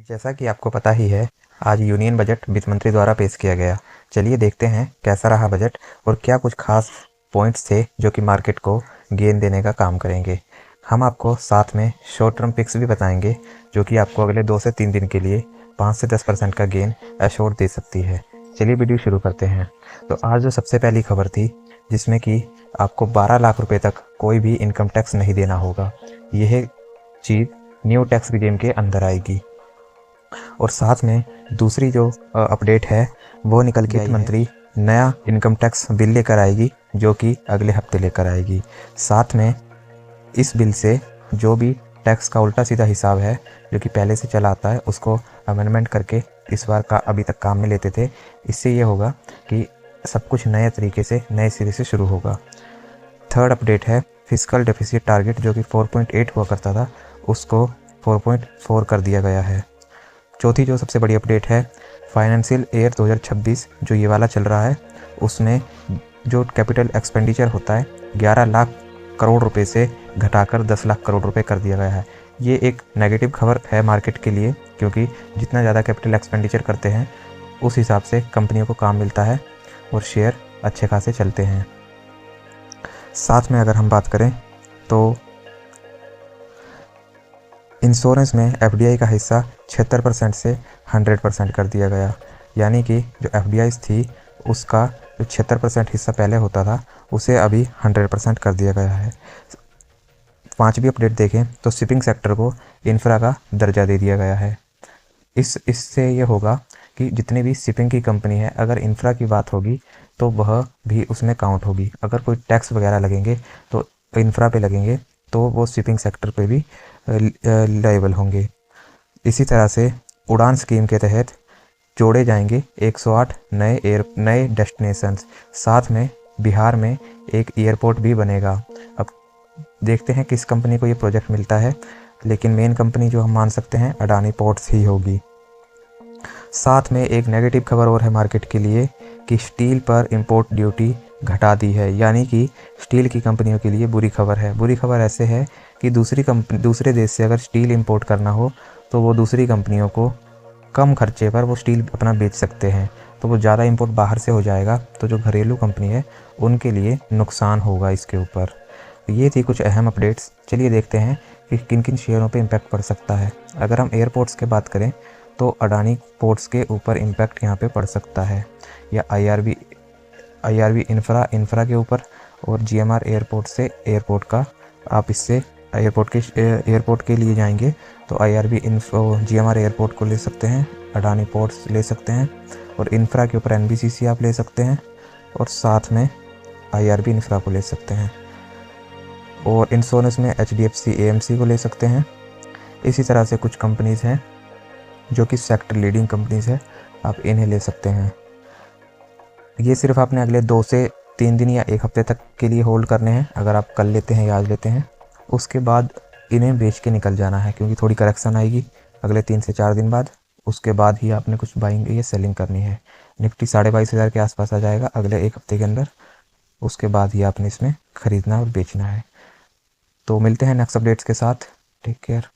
जैसा कि आपको पता ही है, आज यूनियन बजट वित्त मंत्री द्वारा पेश किया गया। चलिए देखते हैं कैसा रहा बजट और क्या कुछ खास पॉइंट्स थे जो कि मार्केट को गेन देने का काम करेंगे। हम आपको साथ में शॉर्ट टर्म पिक्स भी बताएंगे जो कि आपको अगले 2 से 3 दिन के लिए 5 से 10% का गेन एश्योर दे सकती है। चलिए वीडियो शुरू करते हैं। तो आज जो सबसे पहली खबर थी जिसमें कि आपको 12 लाख रुपए तक कोई भी इनकम टैक्स नहीं देना होगा, यह चीज़ न्यू टैक्स रिजीम के अंदर आएगी। और साथ में दूसरी जो अपडेट है वो निकल के वित्त मंत्री नया इनकम टैक्स बिल लेकर आएगी जो कि अगले हफ्ते लेकर आएगी। साथ में इस बिल से जो भी टैक्स का उल्टा सीधा हिसाब है जो कि पहले से चला आता है उसको अमेंडमेंट करके इस बार का अभी तक काम में लेते थे। इससे ये होगा कि सब कुछ नए तरीके से नए सिरे से शुरू होगा। थर्ड अपडेट है फिस्कल डेफिसिट टारगेट जो कि 4.8 हुआ करता था उसको 4.4 कर दिया गया है। चौथी जो सबसे बड़ी अपडेट है फाइनेंशियल ईयर 2026 जो ये वाला चल रहा है उसमें जो कैपिटल एक्सपेंडिचर होता है 11 लाख करोड़ रुपए से घटाकर 10 लाख करोड़ रुपए कर दिया गया है। ये एक नेगेटिव खबर है मार्केट के लिए क्योंकि जितना ज़्यादा कैपिटल एक्सपेंडिचर करते हैं उस हिसाब से कंपनियों को काम मिलता है और शेयर अच्छे खासे चलते हैं। साथ में अगर हम बात करें तो इंश्योरेंस में एफडीआई का हिस्सा 76% से 100% कर दिया गया, यानी कि जो एफडीआई थी उसका जो 76% हिस्सा पहले होता था उसे अभी 100% कर दिया गया है। पांचवी अपडेट देखें तो शिपिंग सेक्टर को इंफ्रा का दर्जा दे दिया गया है। इससे ये होगा कि जितने भी शिपिंग की कंपनी है अगर इंफ्रा की बात होगी तो वह भी उसमें काउंट होगी। अगर कोई टैक्स वगैरह लगेंगे तो इंफ्रा पे लगेंगे तो वो शिपिंग सेक्टर पे भी लायबल होंगे। इसी तरह से उड़ान स्कीम के तहत जोड़े जाएंगे 108 नए डेस्टिनेशंस। साथ में बिहार में एक एयरपोर्ट भी बनेगा। अब देखते हैं किस कंपनी को ये प्रोजेक्ट मिलता है, लेकिन मेन कंपनी जो हम मान सकते हैं अडानी पोर्ट्स ही होगी। साथ में एक नेगेटिव खबर और है मार्केट के लिए कि स्टील पर इंपोर्ट ड्यूटी घटा दी है, यानी कि स्टील की कंपनियों के लिए बुरी खबर है। बुरी खबर ऐसे है कि दूसरे देश से अगर स्टील इंपोर्ट करना हो तो वो दूसरी कंपनियों को कम खर्चे पर वो स्टील अपना बेच सकते हैं, तो वो ज़्यादा इंपोर्ट बाहर से हो जाएगा तो जो घरेलू कंपनी है उनके लिए नुकसान होगा इसके ऊपर। ये थी कुछ अहम अपडेट्स। चलिए देखते हैं कि किन किन शेयरों पे इम्पैक्ट पड़ सकता है। अगर हम एयरपोर्ट्स की बात करें तो अडानी पोर्ट्स के ऊपर इम्पैक्ट यहाँ पे पड़ सकता है, या आईआरबी इंफ्रा के ऊपर, और जीएमआर एयरपोर्ट से एयरपोर्ट का आप इससे एयरपोर्ट के लिए जाएंगे तो आईआरबी जीएमआर एयरपोर्ट को ले सकते हैं, अडानी पोर्ट्स ले सकते हैं, और इंफ्रा के ऊपर एनबीसीसी आप ले सकते हैं, और साथ में आईआरबी इंफ्रा को ले सकते हैं, और इंश्योरेंस में एचडीएफसी एएमसी को ले सकते हैं। इसी तरह से कुछ कंपनीज़ हैं जो कि सेक्टर लीडिंग कंपनीज़ है, आप इन्हें ले सकते हैं। ये सिर्फ आपने अगले 2 से 3 दिन या 1 हफ्ते तक के लिए होल्ड करने हैं। अगर आप कल लेते हैं या आज लेते हैं उसके बाद इन्हें बेच के निकल जाना है क्योंकि थोड़ी करेक्शन आएगी अगले 3 से 4 दिन बाद। उसके बाद ही आपने कुछ बाइंग या सेलिंग करनी है। निफ्टी 22,500 के आसपास आ जाएगा अगले 1 हफ्ते के अंदर। उसके बाद ही आपने इसमें ख़रीदना और बेचना है। तो मिलते हैं नेक्स्ट अपडेट्स के साथ। Take care.